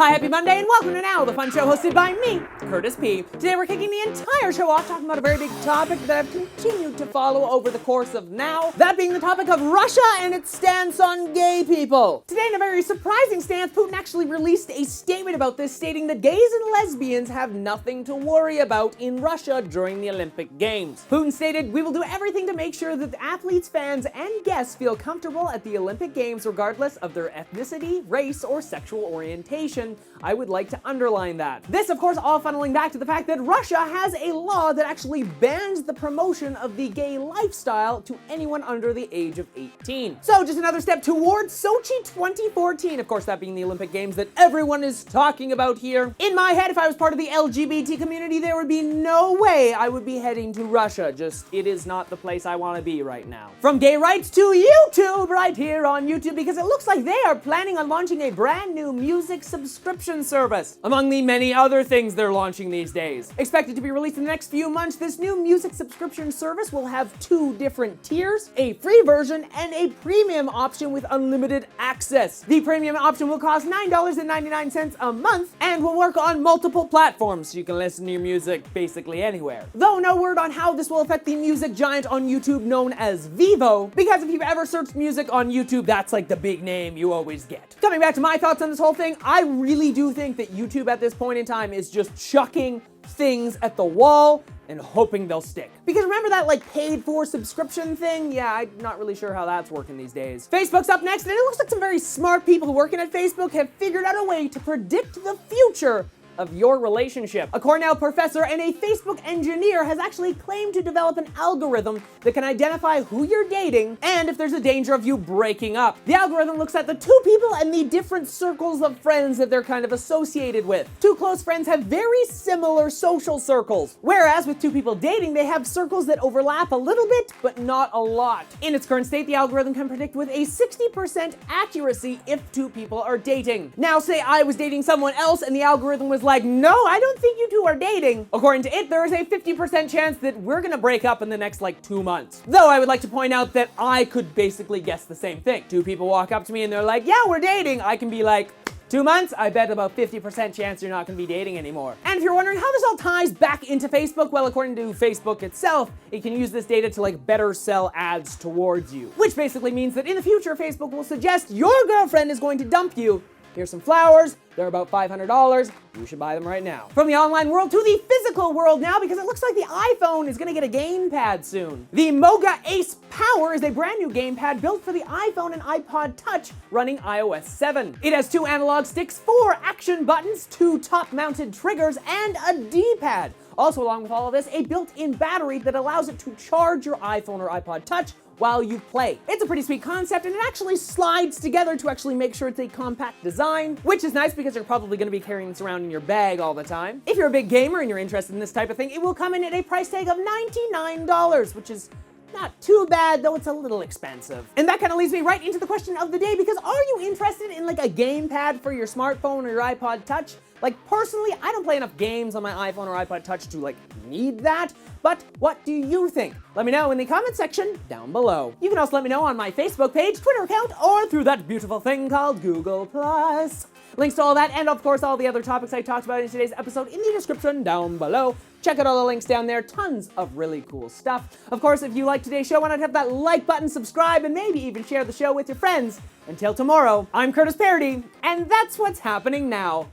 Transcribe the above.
Hi, happy Monday, and welcome to Now, the fun show hosted by me, Curtis P. Today we're kicking the entire show off talking about a very big topic that I've continued to follow over the course of now, that being the topic of Russia and its stance on gay people. Today, in a very surprising stance, Putin actually released a statement about this, stating that gays and lesbians have nothing to worry about in Russia during the Olympic Games. Putin stated, "We will do everything to make sure that the athletes, fans, and guests feel comfortable at the Olympic Games regardless of their ethnicity, race, or sexual orientation. I would like to underline that." This, of course, all funneling back to the fact that Russia has a law that actually bans the promotion of the gay lifestyle to anyone under the age of 18. So just another step towards Sochi 2014, of course that being the Olympic Games that everyone is talking about here. In my head, if I was part of the LGBT community, there would be no way I would be heading to Russia. Just, it is not the place I want to be right now. From gay rights to YouTube, right here on YouTube, because it looks like they are planning on launching a brand new music subscription service, among the many other things they're launching these days. Expected to be released in the next few months, this new music subscription service will have two different tiers, a free version and a premium option with unlimited access. The premium option will cost $9.99 a month and will work on multiple platforms, so you can listen to your music basically anywhere. Though no word on how this will affect the music giant on YouTube known as Vivo, because if you've ever searched music on YouTube, that's like the big name you always get. Coming back to my thoughts on this whole thing, I really do think that YouTube at this point in time is just chucking things at the wall and hoping they'll stick. Because remember that paid for subscription thing? Yeah, I'm not really sure how that's working these days. Facebook's up next, and it looks like some very smart people working at Facebook have figured out a way to predict the future of your relationship. A Cornell professor and a Facebook engineer has actually claimed to develop an algorithm that can identify who you're dating and if there's a danger of you breaking up. The algorithm looks at the two people and the different circles of friends that they're kind of associated with. Two close friends have very similar social circles, whereas with two people dating, they have circles that overlap a little bit, but not a lot. In its current state, the algorithm can predict with a 60% accuracy if two people are dating. Now, say I was dating someone else and the algorithm was like, "No, I don't think you two are dating." According to it, there is a 50% chance that we're gonna break up in the next 2 months. Though I would like to point out that I could basically guess the same thing. Two people walk up to me and they're like, "Yeah, we're dating." I can be like, 2 months? I bet about 50% chance you're not gonna be dating anymore. And if you're wondering how this all ties back into Facebook, well, according to Facebook itself, it can use this data to better sell ads towards you. Which basically means that in the future, Facebook will suggest your girlfriend is going to dump you. Here's some flowers, they're about $500, you should buy them right now. From the online world to the physical world now, because it looks like the iPhone is gonna get a Gamepad soon. The Moga Ace Power is a brand new gamepad built for the iPhone and iPod Touch running iOS 7. It has 2 analog sticks, 4 action buttons, 2 top-mounted triggers, and a D-pad. Also, along with all of this, a built-in battery that allows it to charge your iPhone or iPod Touch while you play. It's a pretty sweet concept, and it actually slides together to actually make sure it's a compact design, which is nice because you're probably going to be carrying this around in your bag all the time. If you're a big gamer and you're interested in this type of thing, it will come in at a price tag of $99, which is not too bad, though it's a little expensive. And that kind of leads me right into the question of the day, because are you interested in a gamepad for your smartphone or your iPod Touch? Personally, I don't play enough games on my iPhone or iPod Touch to need that, but what do you think? Let me know in the comment section down below. You can also let me know on my Facebook page, Twitter account, or through that beautiful thing called Google+. Links to all that, and of course all the other topics I talked about in today's episode in the description down below. Check out all the links down there, tons of really cool stuff. Of course, if you liked today's show, why not hit that like button, subscribe, and maybe even share the show with your friends. Until tomorrow, I'm Curtis Parody, and that's what's happening now.